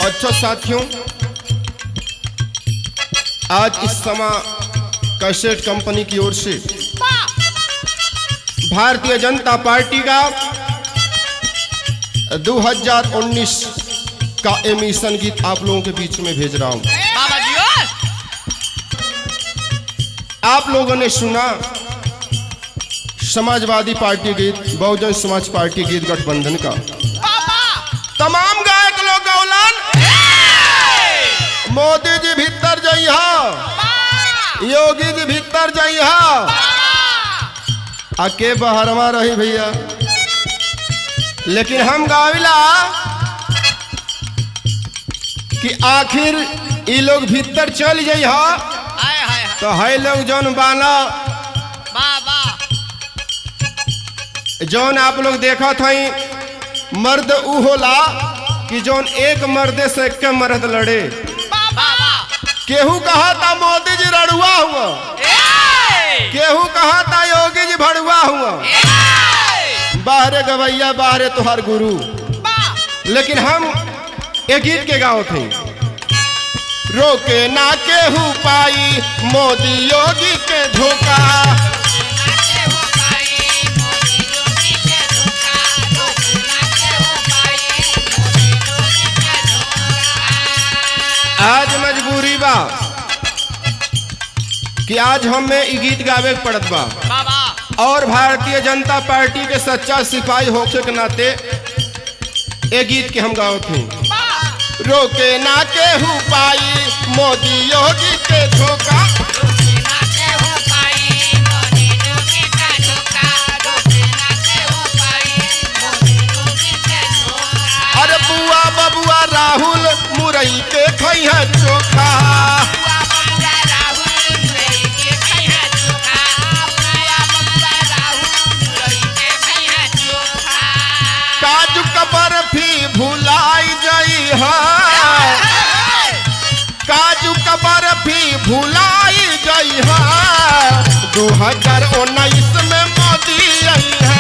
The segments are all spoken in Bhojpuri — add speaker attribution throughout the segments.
Speaker 1: अच्छा साथियों, आज इस समय कैसेट कंपनी की ओर से भारतीय जनता पार्टी का 2019 का एमिशन गीत आप लोगों के बीच में भेज रहा हूं। आप लोगों ने सुना समाजवादी पार्टी गीत, बहुजन समाज पार्टी गीत गठबंधन का। तमाम गायक लोग गौलन मोदी जी भीतर जइहा, योगी जी भीतर जइहा, आके बहरवा रही भैया। लेकिन हम गाविला कि आखिर ये लोग भीतर चल जइहा तो है लोग जौन बाना जौन आप लोग देखा था मर्द ऊ होला कि जौन एक मर्दे से एक मर्द लड़े। केहू कहा था मोदी जी रड़ुआ हुआ, केहू कहा था योगी जी भड़ुआ हुआ, बाहरे गवैया बाहरे तुहार गुरु। लेकिन हम एक गीत के गाँव थे, रोके ना केहू पाई मोदी योगी के धोखा। आज मजबूरी बा कि आज हमें ये गीत गावे पड़त बा, और भारतीय जनता पार्टी के सच्चा सिपाही होके के नाते ये गीत के हम गाओ थे। रोके ना केहू पाई मोदी योगी के धोखा, अरे बुआ बबुआ राहुल मुरई के खैहा चोखा। काजू का बर्फी भुलाई जइहा, काजू का बर्फी भुलाई जइहा, 2019 में मोदी अइहा।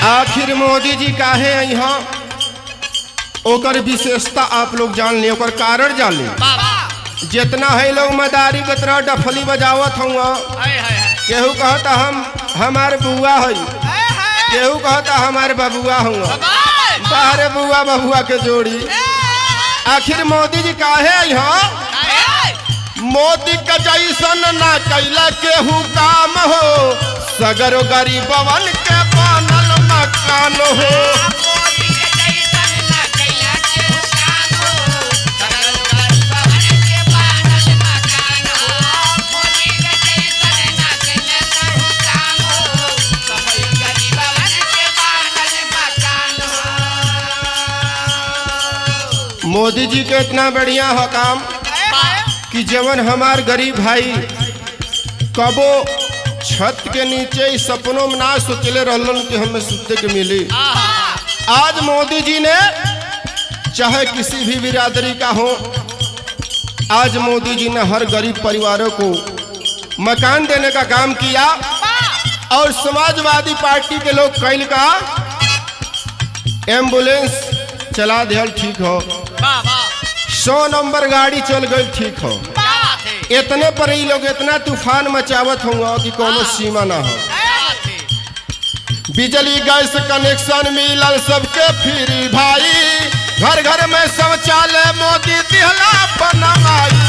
Speaker 1: आखिर मोदी जी काहे यहाँ ओकर विशेषता आप लोग जान ले, ओकर कारण जान ले। जितना है लोग मदारी के तरह डफली बजावत हुआ, केहू कहता हम हमारे बुआ है, केहू कहता हमारे बबुआ हुआ, बाहरे बुआ बबुआ के जोड़ी। आखिर मोदी जी काहे यहाँ? मोदी का जैसन ना कैला केहू काम हो, सगरो गरीबवन के बनल मकान हो। मोदी जी के इतना बढ़िया हो काम कि जवन हमार गरीब भाई कबो छत के नीचे इस सपनों में ना सोचले रहलन कि हमें सुते के मिली। आज मोदी जी ने चाहे किसी भी बिरादरी का हो, आज मोदी जी ने हर गरीब परिवारों को मकान देने का काम किया। और समाजवादी पार्टी के लोग कैल का एम्बुलेंस चला दिया, ठीक हो, 100 नंबर गाड़ी चल गई, ठीक हो। इतने पर ही लोग इतना तूफान मचावत होंगे कि कोनो सीमा ना हो। बिजली गैस कनेक्शन मिलल सबके फ्री भाई, घर घर में शौचालय मोदी दिहला बनवाई।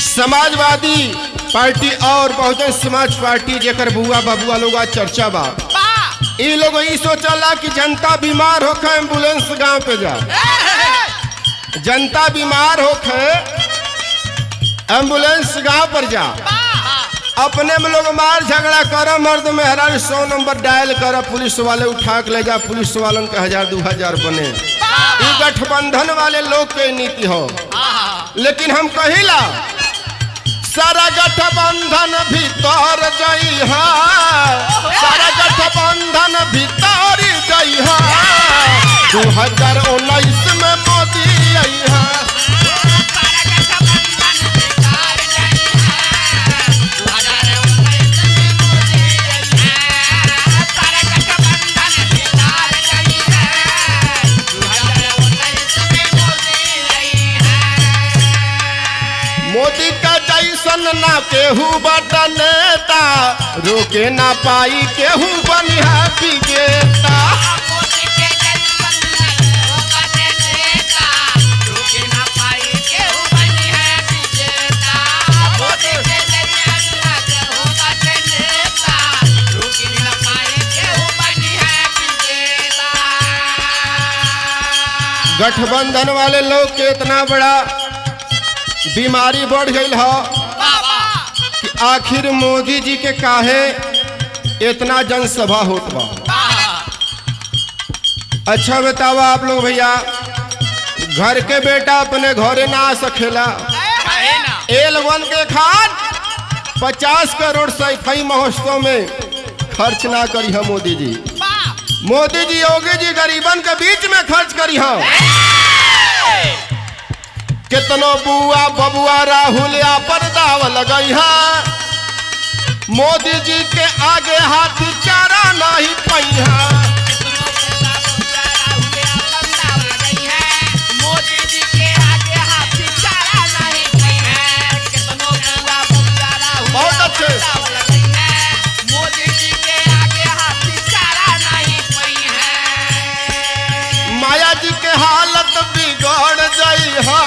Speaker 1: समाजवादी पार्टी और बहुजन समाज पार्टी जेकर बुआ बबुआ लोग आज चर्चा बा, ये लोग ये सोचला कि जनता बीमार होके एम्बुलेंस गांव पे जा, जनता बीमार होके एम्बुलेंस गांव पर जा। अपने में लोग मार झगड़ा कर, मर्द मेहरा 100 नंबर डायल कर, पुलिस वाले उठा के ले जा, पुलिस वालन का 1000-2000 बने। ये गठबंधन वाले लोग के नीति हो। लेकिन हम कहिला सारा गठबंधन भीतर जई है, सारा गठबंधन भीतर जई है, 2019 में मोदी आई है। मोदी का जैसन ना केहू बड़ा नेता, रोके ना पाई केहू बनिया विजेता। गठबंधन वाले लोग के इतना बड़ा बीमारी बढ़ गई है कि आखिर मोदी जी के काहे इतना जनसभा होत बा। अच्छा बताओ आप लोग भैया, घर के बेटा अपने घरे ना आ सकेला, एल1 के खाद 50 करोड़ सफाई महोत्सव में खर्च ना करी है मोदी जी। मोदी जी योगी जी गरीबन के बीच में खर्च करी है। कितनो बुआ बबुआ राहुल या पर दाव लगई है, मोदी जी के आगे हाथ चारा नहीं पई है। बहुत अच्छे माया जी के हालत बिगड़ गई है,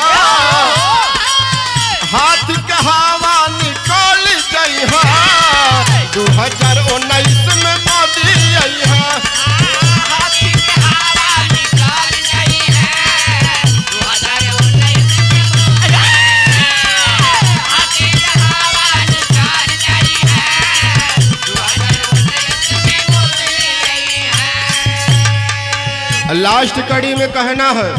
Speaker 1: हाथ के हवा निकल गई है, 2019 में मोदी आई है। लास्ट कड़ी में कहना है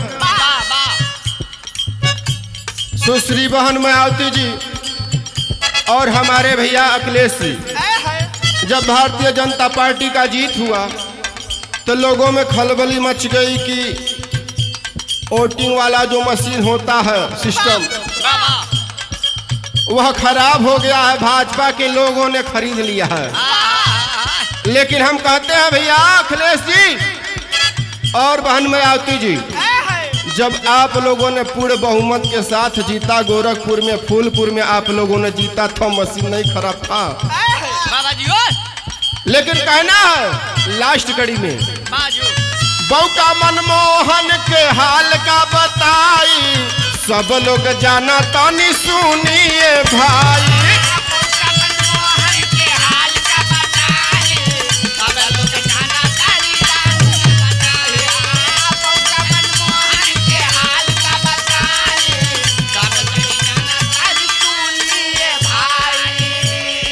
Speaker 1: सुश्री बहन मायावती जी और हमारे भैया अखिलेश जी, जब भारतीय जनता पार्टी का जीत हुआ तो लोगों में खलबली मच गई कि वोटिंग वाला जो मशीन होता है सिस्टम वह खराब हो गया है, भाजपा के लोगों ने खरीद लिया है। लेकिन हम कहते हैं भैया अखिलेश जी और बहन मायावती जी, जब आप लोगों ने पूर्ण बहुमत के साथ जीता, गोरखपुर में फूलपुर में आप लोगों ने जीता था, मशीन नहीं खराब था। लेकिन कहना है लास्ट कड़ी में बहू का मनमोहन के हाल का बताई, सब लोग जाना तानी सुनिए भाई।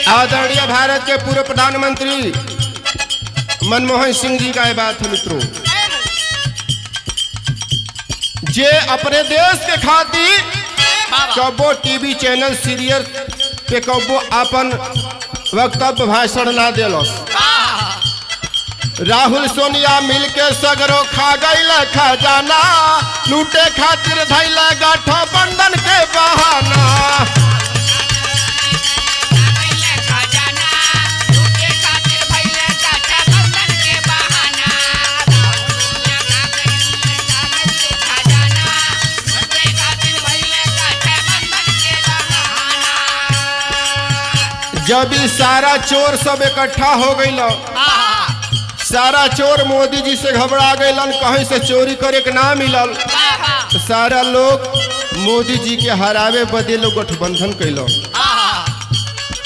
Speaker 1: आदरणीय भारत के पूर्व प्रधानमंत्री मनमोहन सिंह जी का ये बात है मित्रों, जे अपने देश के खातिर कबो टीवी चैनल सीरियल पे कबो अपन वक्तव्य भाषण ना दिलस। राहुल सोनिया मिलके सगरो खा गईल खजाना, लूटे खातिर धैला गठबंधन के बहाना। जब ई सारा चोर सब इकट्ठा हो गई, सारा चोर मोदी जी से घबरा गए, कहीं से चोरी करे के ना मिलल, तो सारा लोग मोदी जी के हरावे बदे लोग गठबंधन कैलो।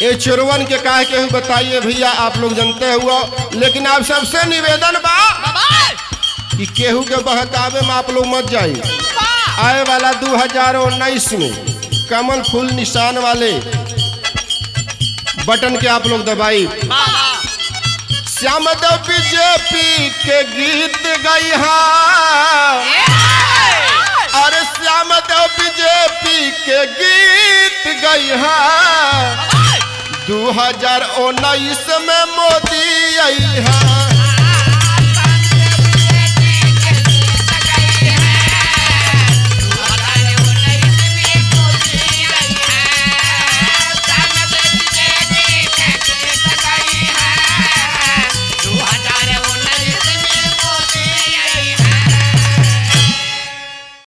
Speaker 1: ये चोरवन के काहे के बताइए भैया, आप लोग जानते हुआ। लेकिन आप सबसे निवेदन बा कि केहू के बहकावे में आप लोग मत जाइए। आए वाला 2019 में कमल फूल निशान वाले बटन के आप लोग दबाई। श्याम देव बीजेपी के गीत गई अरे श्याम देव बीजेपी के गीत गई 2019 में मोदी आई है।